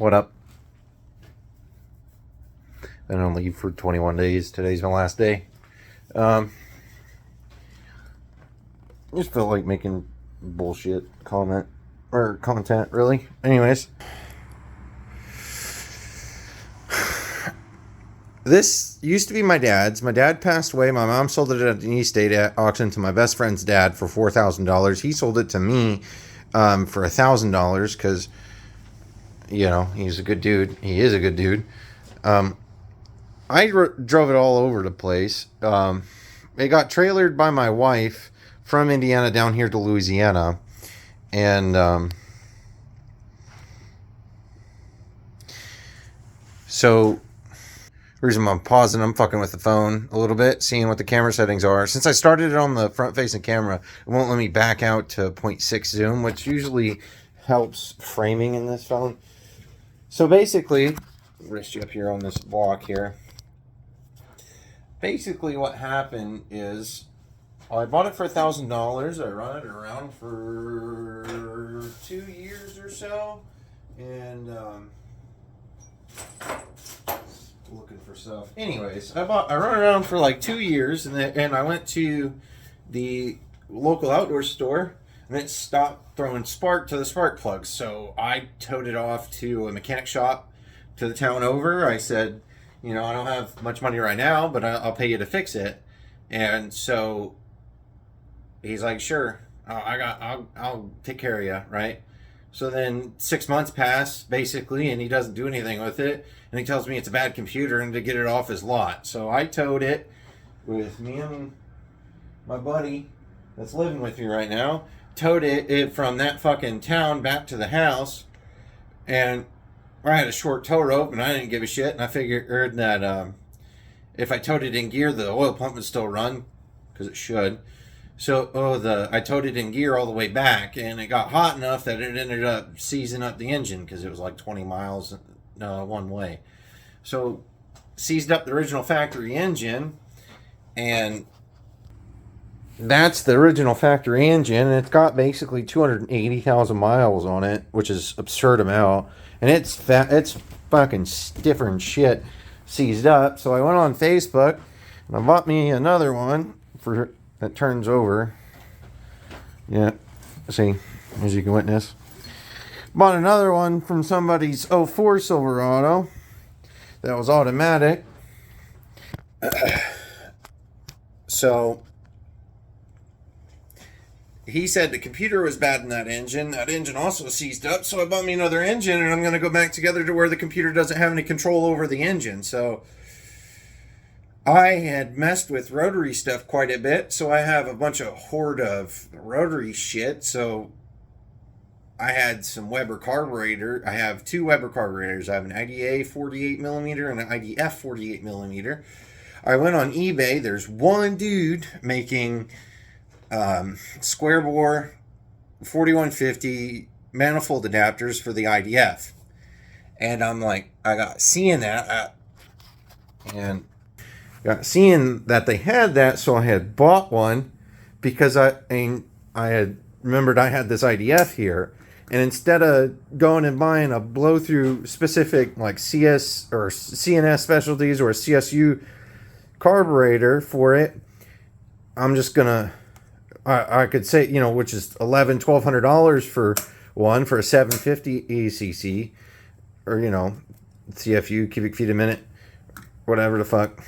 What up? Been on leave for 21 days. Today's my last day. Just felt like making bullshit content, really. Anyways. This used to be my dad's. My dad passed away. My mom sold it at an estate auction to my best friend's dad for $4,000. He sold it to me for $1,000 because, you know, he's a good dude. He is a good dude. I drove it all over the place. It got trailered by my wife from Indiana down here to Louisiana. And so... the reason I'm pausing, I'm fucking with the phone a little bit, seeing what the camera settings are. Since I started it on the front-facing camera, it won't let me back out to 0.6 zoom, which usually helps framing in this phone. So basically, I'll rest you up here on this block here. Basically what happened is, I bought it for $1,000. I run it around for 2 years or so. And, looking for stuff. Anyways, I run around for like 2 years, and I went to the local outdoor store, and it stopped throwing spark to the spark plugs. So I towed it off to a mechanic shop to the town over. I said, you know, I don't have much money right now, but I'll pay you to fix it. And so he's like, sure, I'll take care of you, right? So then 6 months pass, basically, and he doesn't do anything with it. And he tells me it's a bad computer and to get it off his lot. So I towed it with me and my buddy that's living with me right now. Towed it from that fucking town back to the house. And I had a short tow rope and I didn't give a shit. And I figured that if I towed it in gear, the oil pump would still run, because it should. So I towed it in gear all the way back, and it got hot enough that it ended up seizing up the engine, because it was like 20 miles one way. So seized up the original factory engine, and that's the original factory engine, and it's got basically 280,000 miles on it, which is absurd amount, and it's fucking stiffer and shit, seized up. So I went on Facebook and I bought me another one that turns over. Yeah, see, as you can witness. Bought another one from somebody's 04 Silverado that was automatic. So he said the computer was bad in that engine. That engine also seized up. So I bought me another engine, and I'm going to go back together to where the computer doesn't have any control over the engine. So I had messed with rotary stuff quite a bit. So I have a bunch of hoard of rotary shit. So I had some Weber carburetor. I have two Weber carburetors. I have an IDA 48 millimeter and an IDF 48 millimeter. I went on eBay. There's one dude making square bore 4150 manifold adapters for the IDF. And I'm like, seeing that they had that, so I had bought one because I had remembered I had this IDF here. And instead of going and buying a blow-through specific like CS or CNS specialties or a CSU carburetor for it, I'm just gonna, I could say, you know, which is $1,200 for one, for a 750 ACC, or, you know, CFU, cubic feet a minute, whatever the fuck.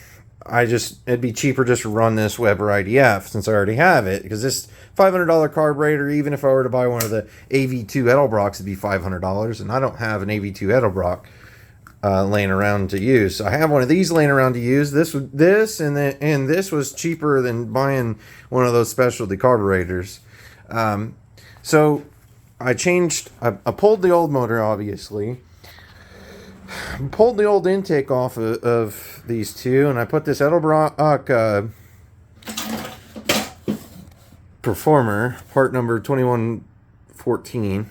It'd be cheaper just to run this Weber IDF since I already have it, because this $500 carburetor, even if I were to buy one of the AV2 Edelbrocks, it'd be $500, and I don't have an AV2 Edelbrock laying around to use. So I have one of these laying around to use. This was cheaper than buying one of those specialty carburetors. So I pulled the old motor, obviously. Pulled the old intake off of these two, and I put this Edelbrock Performer, part number 2114.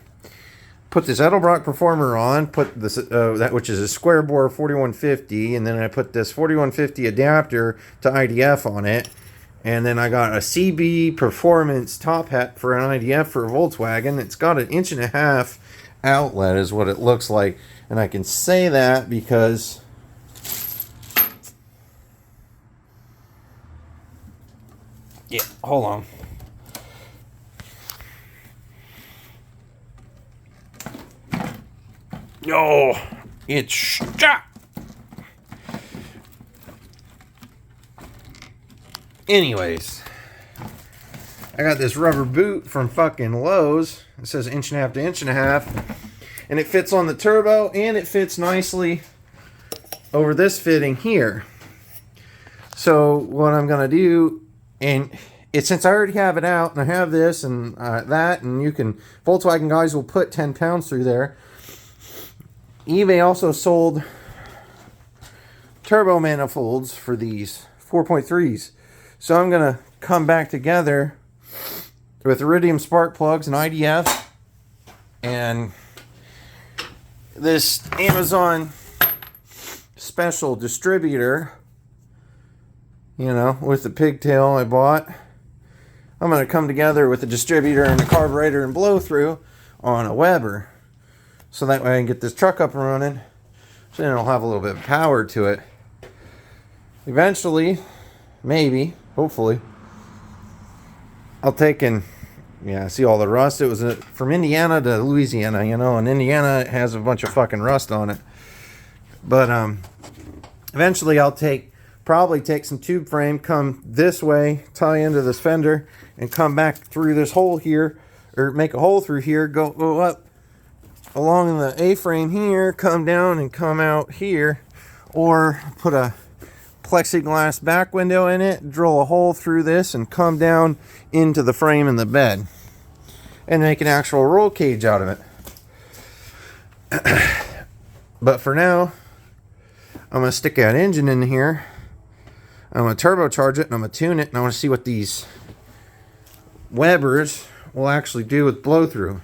Put this Edelbrock Performer on, put this that, which is a square bore 4150, and then I put this 4150 adapter to IDF on it, and then I got a CB Performance top hat for an IDF for a Volkswagen. It's got an 1.5 outlet is what it looks like. And I can say that because yeah, hold on. Oh, it's stuck. Anyways, I got this rubber boot from fucking Lowe's. It says 1.5 to 1.5 and it fits on the turbo and it fits nicely over this fitting here. So what I'm gonna do, and it's since I already have it out and I have this and that, and you can, Volkswagen guys will put 10 pounds through there. eBay also sold turbo manifolds for these 4.3s. So I'm going to come back together with iridium spark plugs and IDF and this Amazon special distributor, you know, with the pigtail I bought. I'm going to come together with the distributor and the carburetor and blow through on a Weber. So that way I can get this truck up and running. So then it'll have a little bit of power to it. Eventually, maybe, hopefully, I'll take and, yeah, see all the rust. It was from Indiana to Louisiana, you know, and Indiana has a bunch of fucking rust on it. But eventually I'll probably take some tube frame, come this way, tie into this fender, and come back through this hole here, or make a hole through here, go up along the A-frame here, come down and come out here, or put a plexiglass back window in it, drill a hole through this and come down into the frame in the bed and make an actual roll cage out of it. But for now, I'm going to stick that engine in here. I'm going to turbocharge it and I'm going to tune it, and I want to see what these Webers will actually do with blow through.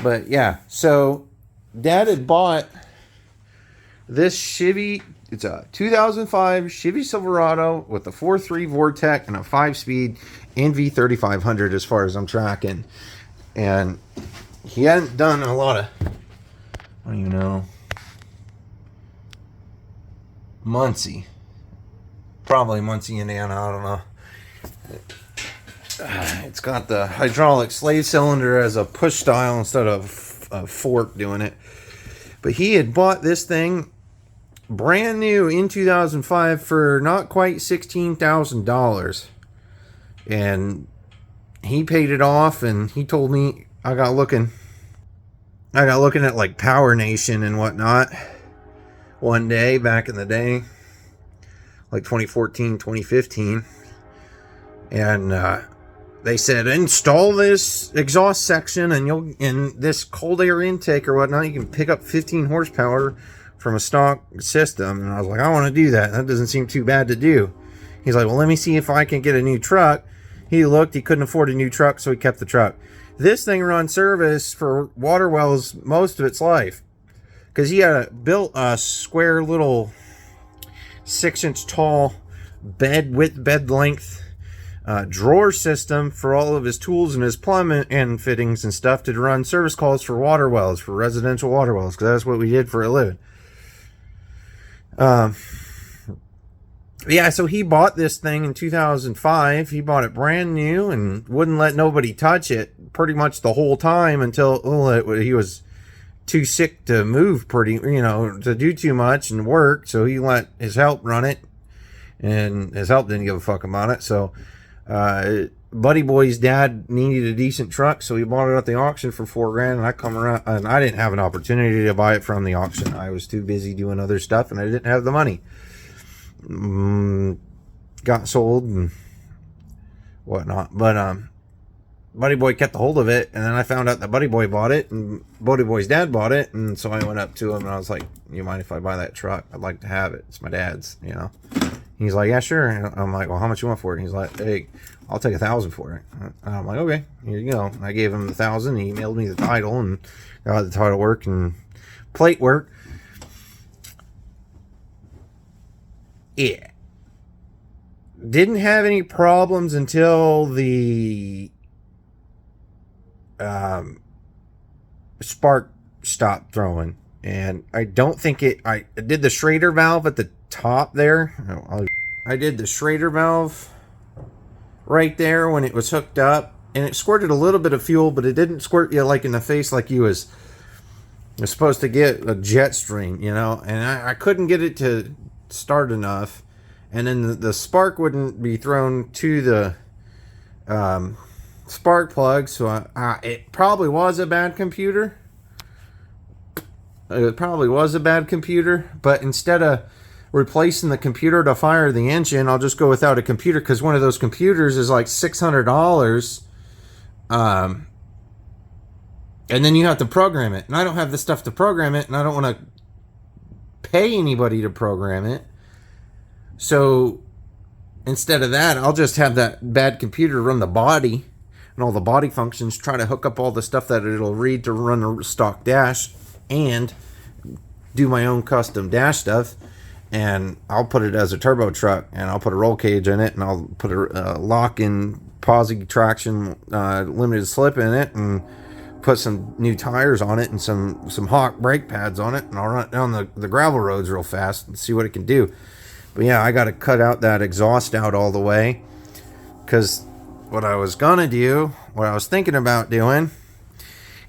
But yeah, so Dad had bought this Chevy. It's a 2005 Chevy Silverado with a 4.3 Vortec and a 5-speed NV3500 as far as I'm tracking. And he hadn't done a lot of, what do you know, Muncie. Probably Muncie, Indiana, I don't know. It's got the hydraulic slave cylinder as a push style instead of a fork doing it. But he had bought this thing brand new in 2005 for not quite $16,000. And he paid it off, and he told me, I got looking at like Power Nation and whatnot one day back in the day, like 2014, 2015. And they said, install this exhaust section and you'll, in this cold air intake or whatnot, you can pick up 15 horsepower from a stock system. And I was like, I want to do that. That doesn't seem too bad to do. He's like, well, let me see if I can get a new truck. He looked, he couldn't afford a new truck, so he kept the truck. This thing ran service for water wells most of its life, because he had built a square little 6-inch tall bed width, bed length drawer system for all of his tools and his plumbing and fittings and stuff to run service calls for water wells, for residential water wells, because that's what we did for a living. Yeah, so he bought this thing in 2005. He bought it brand new and wouldn't let nobody touch it pretty much the whole time until he was too sick to move to do too much and work. So he let his help run it, and his help didn't give a fuck about it. So Buddy Boy's dad needed a decent truck, so he bought it at the auction for $4,000. And I come around, and I didn't have an opportunity to buy it from the auction. I was too busy doing other stuff, and I didn't have the money. Got sold and whatnot, but Buddy Boy kept a hold of it, and then I found out that Buddy Boy bought it, and Buddy Boy's dad bought it, and so I went up to him and I was like, you mind if I buy that truck? I'd like to have it. It's my dad's, you know. He's like, yeah, sure. And I'm like, well, how much you want for it? And he's like, hey, I'll take $1,000 for it. And I'm like, okay, here you go. And I gave him $1,000. He mailed me the title and got the title work and plate work. Yeah. Didn't have any problems until the spark stopped throwing. And I don't think I did the Schrader valve at the top there. I did the Schrader valve right there when it was hooked up. And it squirted a little bit of fuel, but it didn't squirt you like in the face like you was supposed to get a jet stream, you know. And I couldn't get it to start enough. And then the spark wouldn't be thrown to the spark plug. So it probably was a bad computer. It probably was a bad computer. But instead of replacing the computer to fire the engine, I'll just go without a computer, because one of those computers is like $600. And then you have to program it, and I don't have the stuff to program it, and I don't want to pay anybody to program it. So instead of that, I'll just have that bad computer run the body and all the body functions, try to hook up all the stuff that it'll read to run a stock dash, and do my own custom dash stuff. And I'll put it as a turbo truck, and I'll put a roll cage in it, and I'll put a lock-in posi traction limited slip in it, and put some new tires on it and some Hawk brake pads on it, and I'll run it down the gravel roads real fast and see what it can do. But yeah, I got to cut out that exhaust out all the way, because what I was thinking about doing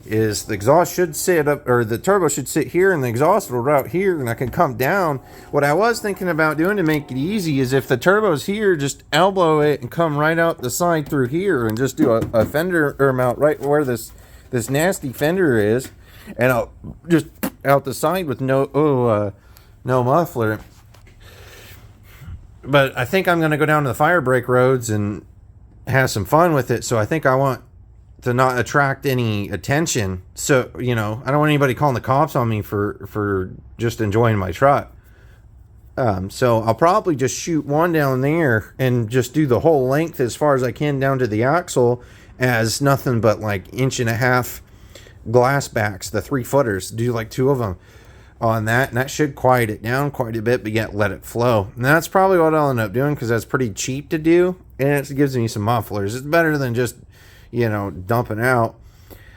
is the exhaust should sit up, or the turbo should sit here, and the exhaust will route here, and I can come down. What I was thinking about doing to make it easy is, if the turbo's here, just elbow it and come right out the side through here, and just do a fender mount right where this nasty fender is, and I'll just out the side with no muffler. But I think I'm going to go down to the fire break roads and have some fun with it. So I think I want to not attract any attention. So, you know, I don't want anybody calling the cops on me for just enjoying my truck. So I'll probably just shoot one down there and just do the whole length as far as I can down to the axle as nothing but like 1.5 glass backs, the 3-footers. Do like 2 of them on that, and that should quiet it down quite a bit, but yet let it flow. And that's probably what I'll end up doing, because that's pretty cheap to do, and it gives me some mufflers. It's better than just, you know, dumping out.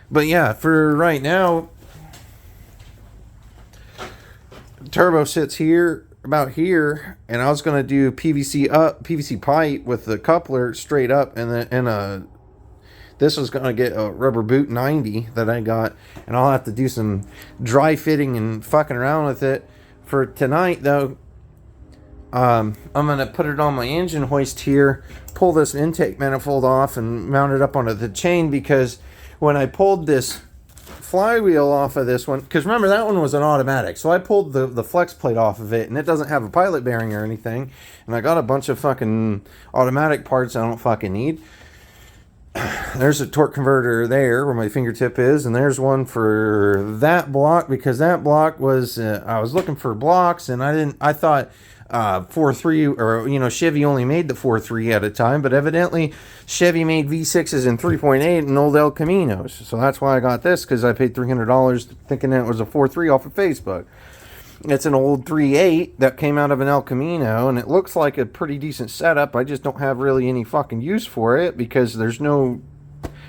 But yeah, for right now, turbo sits here, about here, and I was going to do PVC pipe with the coupler straight up, and this was going to get a rubber boot 90 that I got, and I'll have to do some dry fitting and fucking around with it. For tonight, though, I'm going to put it on my engine hoist here, pull this intake manifold off, and mount it up onto the chain, because when I pulled this flywheel off of this one, because remember, that one was an automatic, so I pulled the flex plate off of it, and it doesn't have a pilot bearing or anything, and I got a bunch of fucking automatic parts I don't fucking need. There's a torque converter there where my fingertip is, and there's one for that block, because that block was I was looking for blocks, and I thought 4.3, or, you know, Chevy only made the 4.3 at a time, but evidently Chevy made V6s in 3.8 and old El Caminos. So that's why I got this, because I paid $300 thinking that it was a 4.3 off of Facebook. It's an old 3.8 that came out of an El Camino, and it looks like a pretty decent setup. I just don't have really any fucking use for it, because there's no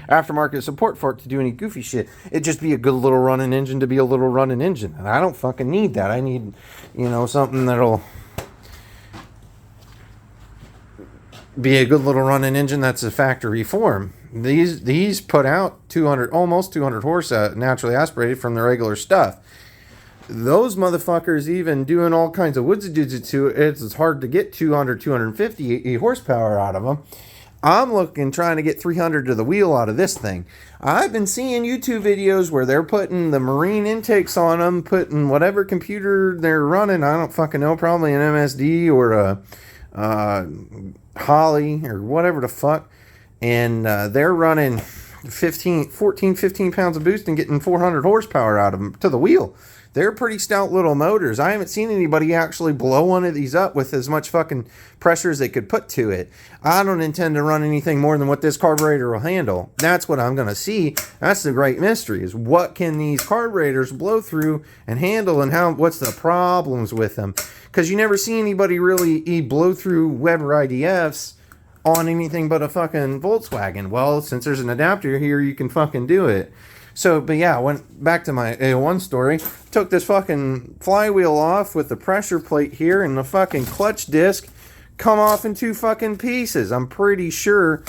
aftermarket support for it to do any goofy shit. It'd just be a good little running engine to be a little running engine, and I don't fucking need that. I need, you know, something that'll be a good little running engine that's a factory form. These put out almost 200 horse naturally aspirated from the regular stuff. Those motherfuckers even doing all kinds of woodsy digits to it. It's hard to get 200, 250 horsepower out of them. I'm trying to get 300 to the wheel out of this thing. I've been seeing YouTube videos where they're putting the marine intakes on them, putting whatever computer they're running. I don't fucking know, probably an MSD or a Holly or whatever the fuck. And they're running 14, 15 pounds of boost and getting 400 horsepower out of them to the wheel. They're pretty stout little motors. I haven't seen anybody actually blow one of these up with as much fucking pressure as they could put to it. I don't intend to run anything more than what this carburetor will handle. That's what I'm going to see. That's the great mystery, is what can these carburetors blow through and handle, and what's the problems with them. Because you never see anybody really blow through Weber IDFs on anything but a fucking Volkswagen. Well, since there's an adapter here, you can fucking do it. So, but yeah, I went back to my A1 story. Took this fucking flywheel off with the pressure plate here, and the fucking clutch disc come off in 2 fucking pieces. I'm pretty sure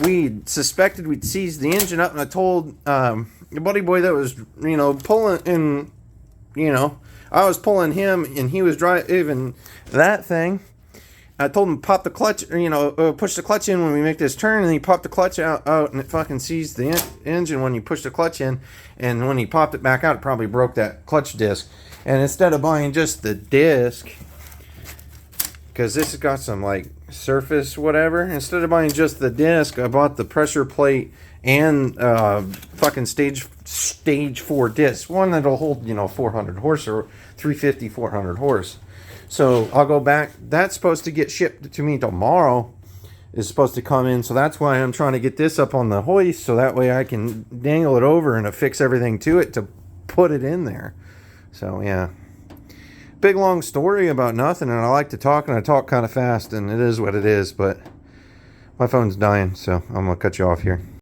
we suspected we'd seized the engine up, and I told the buddy boy that was, pulling, and, I was pulling him, and he was driving that thing. I told him pop the clutch, push the clutch in when we make this turn, and he popped the clutch out and it fucking seized the engine when you push the clutch in, and when he popped it back out, it probably broke that clutch disc. And instead of buying just the disc, because this has got some like surface whatever, instead of buying just the disc, I bought the pressure plate and fucking stage 4 disc, one that'll hold 400 horse or 350 400 horse. So I'll go back. That's supposed to get shipped to me tomorrow. Is supposed to come in. So that's why I'm trying to get this up on the hoist, so that way I can dangle it over and affix everything to it to put it in there. So yeah, big long story about nothing. And I like to talk, and I talk kind of fast, and it is what it is. But my phone's dying, so I'm gonna cut you off here.